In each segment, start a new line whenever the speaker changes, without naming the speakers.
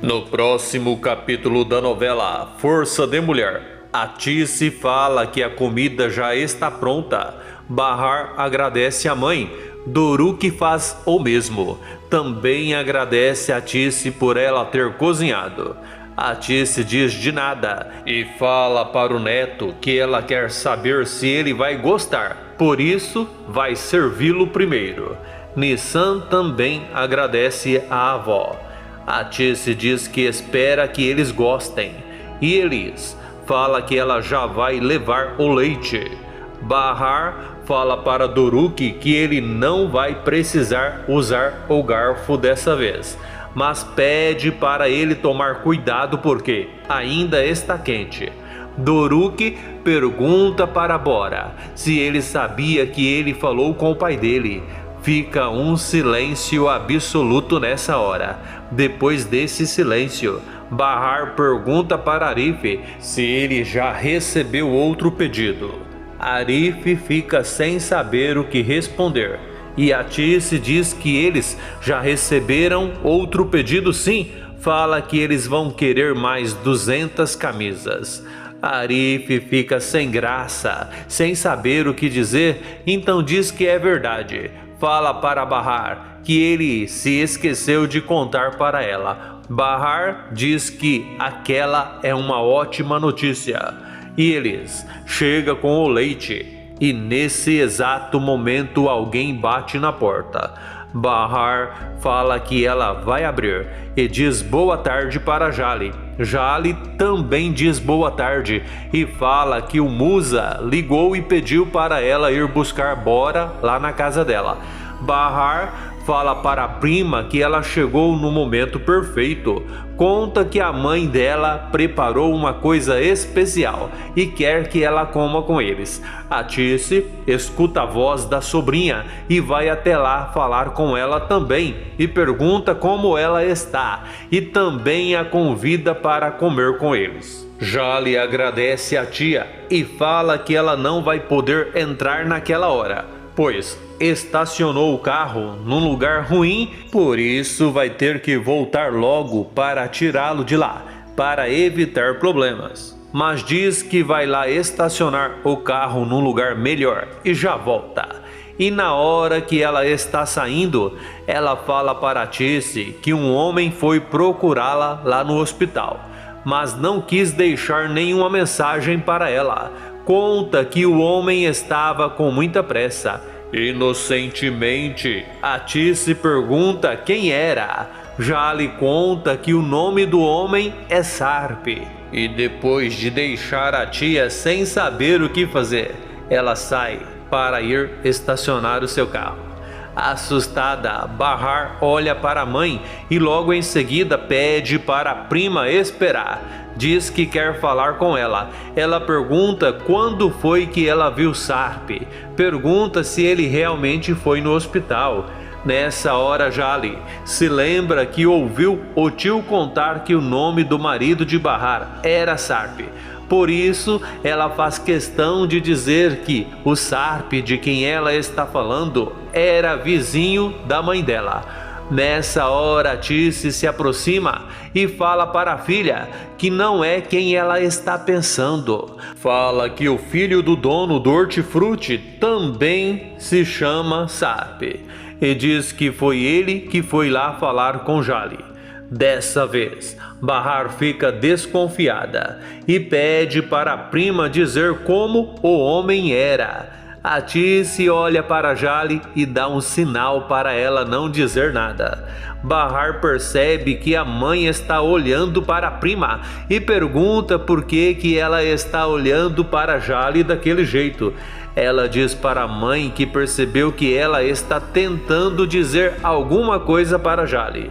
No próximo capítulo da novela Força de Mulher, Atice fala que a comida já está pronta. Bahar agradece a mãe. Doruk faz o mesmo. Também agradece a Atice por ela ter cozinhado. Atice diz de nada e fala para o neto que ela quer saber se ele vai gostar. Por isso, vai servi-lo primeiro. Nissan também agradece à avó. Atice diz que espera que eles gostem. E Elis fala que ela já vai levar o leite. Bahar fala para Doruk que ele não vai precisar usar o garfo dessa vez, mas pede para ele tomar cuidado porque ainda está quente. Doruk pergunta para Bora se ele sabia que ele falou com o pai dele. Fica um silêncio absoluto nessa hora. Depois desse silêncio, Bahar pergunta para Arif se ele já recebeu outro pedido. Arif fica sem saber o que responder. E Atice diz que eles já receberam outro pedido sim. Fala que eles vão querer mais 200 camisas. Arif fica sem graça, sem saber o que dizer, então diz que é verdade. Fala para Bahar que ele se esqueceu de contar para ela. Bahar diz que aquela é uma ótima notícia. E eles chega com o leite e nesse exato momento alguém bate na porta. Bahar fala que ela vai abrir e diz boa tarde para Jali. Jali também diz boa tarde e fala que o Musa ligou e pediu para ela ir buscar Bora lá na casa dela. Bahar fala para a prima que ela chegou no momento perfeito. Conta que a mãe dela preparou uma coisa especial e quer que ela coma com eles. Atice escuta a voz da sobrinha e vai até lá falar com ela também e pergunta como ela está e também a convida para comer com eles. Jali agradece a tia e fala que ela não vai poder entrar naquela hora, pois estacionou o carro num lugar ruim, por isso vai ter que voltar logo para tirá-lo de lá, para evitar problemas. Mas diz que vai lá estacionar o carro num lugar melhor e já volta. E na hora que ela está saindo, ela fala para Atice que um homem foi procurá-la lá no hospital, mas não quis deixar nenhuma mensagem para ela. Conta que o homem estava com muita pressa. Inocentemente, Atice pergunta quem era. Jali conta que o nome do homem é Sarp. E depois de deixar a tia sem saber o que fazer, ela sai para ir estacionar o seu carro. Assustada, Bahar olha para a mãe e logo em seguida pede para a prima esperar. Diz que quer falar com ela. Ela pergunta quando foi que ela viu Sarp. Pergunta se ele realmente foi no hospital. Nessa hora, Jali se lembra que ouviu o tio contar que o nome do marido de Bahar era Sarp. Por isso, ela faz questão de dizer que o Sarp de quem ela está falando era vizinho da mãe dela. Nessa hora, Atice se aproxima e fala para a filha que não é quem ela está pensando. Fala que o filho do dono do hortifruti também se chama Sarp e diz que foi ele que foi lá falar com Jali. Dessa vez, Bahar fica desconfiada e pede para a prima dizer como o homem era. Atice olha para Jali e dá um sinal para ela não dizer nada. Bahar percebe que a mãe está olhando para a prima e pergunta por que ela está olhando para Jali daquele jeito. Ela diz para a mãe que percebeu que ela está tentando dizer alguma coisa para Jali.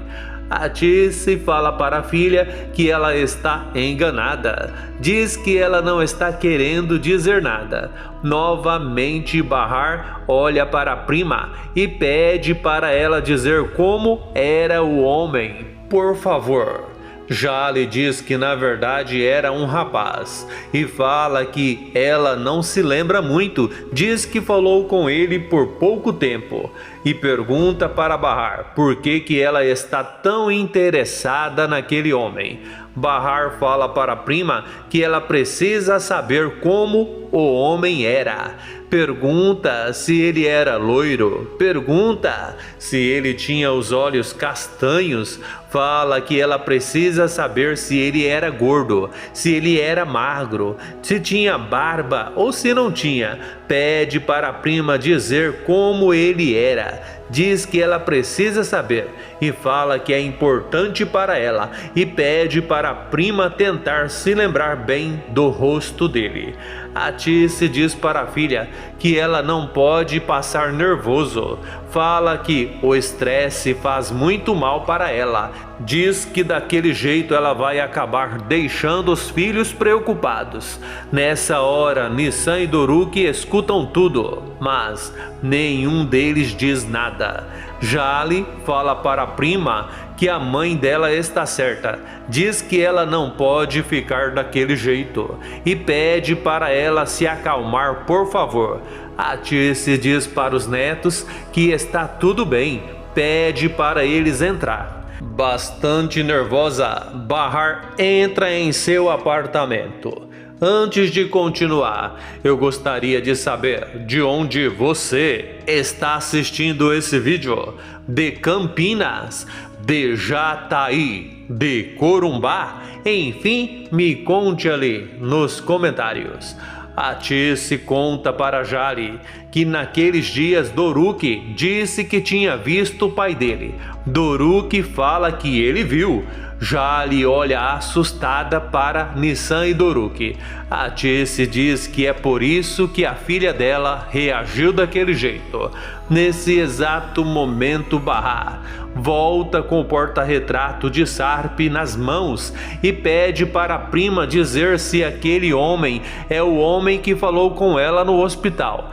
Atice fala para a filha que ela está enganada. Diz que ela não está querendo dizer nada. Novamente Bahar olha para a prima e pede para ela dizer como era o homem. Por favor, Jale diz que na verdade era um rapaz e fala que ela não se lembra muito, diz que falou com ele por pouco tempo e pergunta para Bahar por que ela está tão interessada naquele homem. Bahar fala para a prima que ela precisa saber como o homem era. Pergunta se ele era loiro, pergunta se ele tinha os olhos castanhos, fala que ela precisa saber se ele era gordo, se ele era magro, se tinha barba ou se não tinha. Pede para a prima dizer como ele era. Diz que ela precisa saber e fala que é importante para ela e pede para a prima tentar se lembrar bem do rosto dele. A Tice diz para a filha que ela não pode passar nervoso. Fala que o estresse faz muito mal para ela. Diz que daquele jeito ela vai acabar deixando os filhos preocupados. Nessa hora, Nissan e Doruk escutam tudo, mas nenhum deles diz nada. Jale fala para a prima que a mãe dela está certa. Diz que ela não pode ficar daquele jeito e pede para ela se acalmar, por favor. A Tice diz para os netos que está tudo bem, pede para eles entrar. Bastante nervosa, Bahar entra em seu apartamento. Antes de continuar, eu gostaria de saber de onde você está assistindo esse vídeo. De Campinas, de Jataí, de Corumbá, enfim, me conte ali nos comentários. A Tice conta para Jale que naqueles dias Doruk disse que tinha visto o pai dele. Doruk fala que ele viu. Jale olha assustada para Nissan e Doruk. A Tice diz que é por isso que a filha dela reagiu daquele jeito. Nesse exato momento, Bahar volta com o porta-retrato de Sarp nas mãos e pede para a prima dizer se aquele homem é o homem que falou com ela no hospital.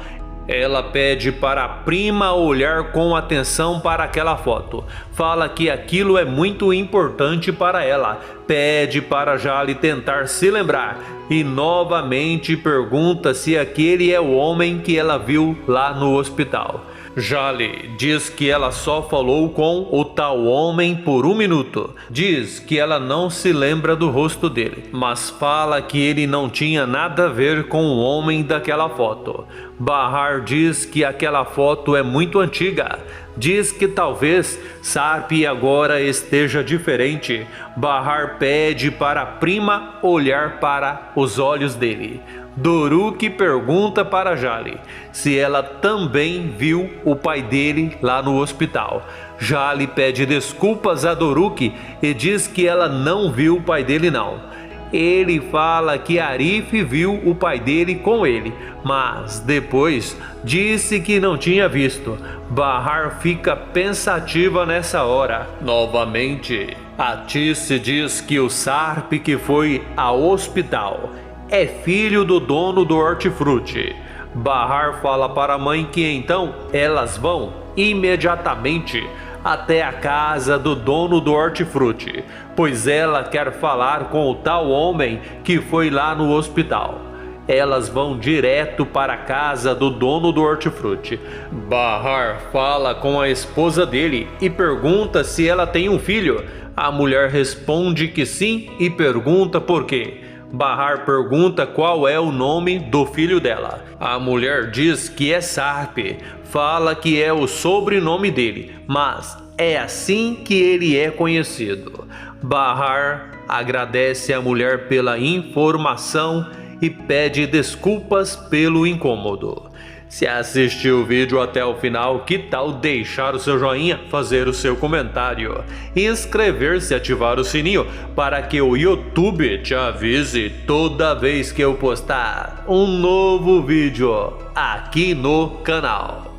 Ela pede para a prima olhar com atenção para aquela foto. Fala que aquilo é muito importante para ela. Pede para Jale tentar se lembrar e novamente pergunta se aquele é o homem que ela viu lá no hospital. Jale diz que ela só falou com o tal homem por 1 minuto. Diz que ela não se lembra do rosto dele, mas fala que ele não tinha nada a ver com o homem daquela foto. Bahar diz que aquela foto é muito antiga. Diz que talvez Sarp agora esteja diferente. Bahar pede para a prima olhar para os olhos dele. Doruk pergunta para Jale se ela também viu o pai dele lá no hospital. Jale pede desculpas a Doruk e diz que ela não viu o pai dele não. Ele fala que Arif viu o pai dele com ele, mas depois disse que não tinha visto. Bahar fica pensativa nessa hora. Novamente, a Tice diz que o Sarp que foi ao hospital é filho do dono do hortifruti. Bahar fala para a mãe que então elas vão imediatamente até a casa do dono do hortifruti, pois ela quer falar com o tal homem que foi lá no hospital. Elas vão direto para a casa do dono do hortifruti. Bahar fala com a esposa dele e pergunta se ela tem um filho. A mulher responde que sim e pergunta por quê. Bahar pergunta qual é o nome do filho dela. A mulher diz que é Sarp, fala que é o sobrenome dele, mas é assim que ele é conhecido. Bahar agradece a mulher pela informação e pede desculpas pelo incômodo. Se assistiu o vídeo até o final, que tal deixar o seu joinha, fazer o seu comentário, inscrever-se e ativar o sininho para que o YouTube te avise toda vez que eu postar um novo vídeo aqui no canal.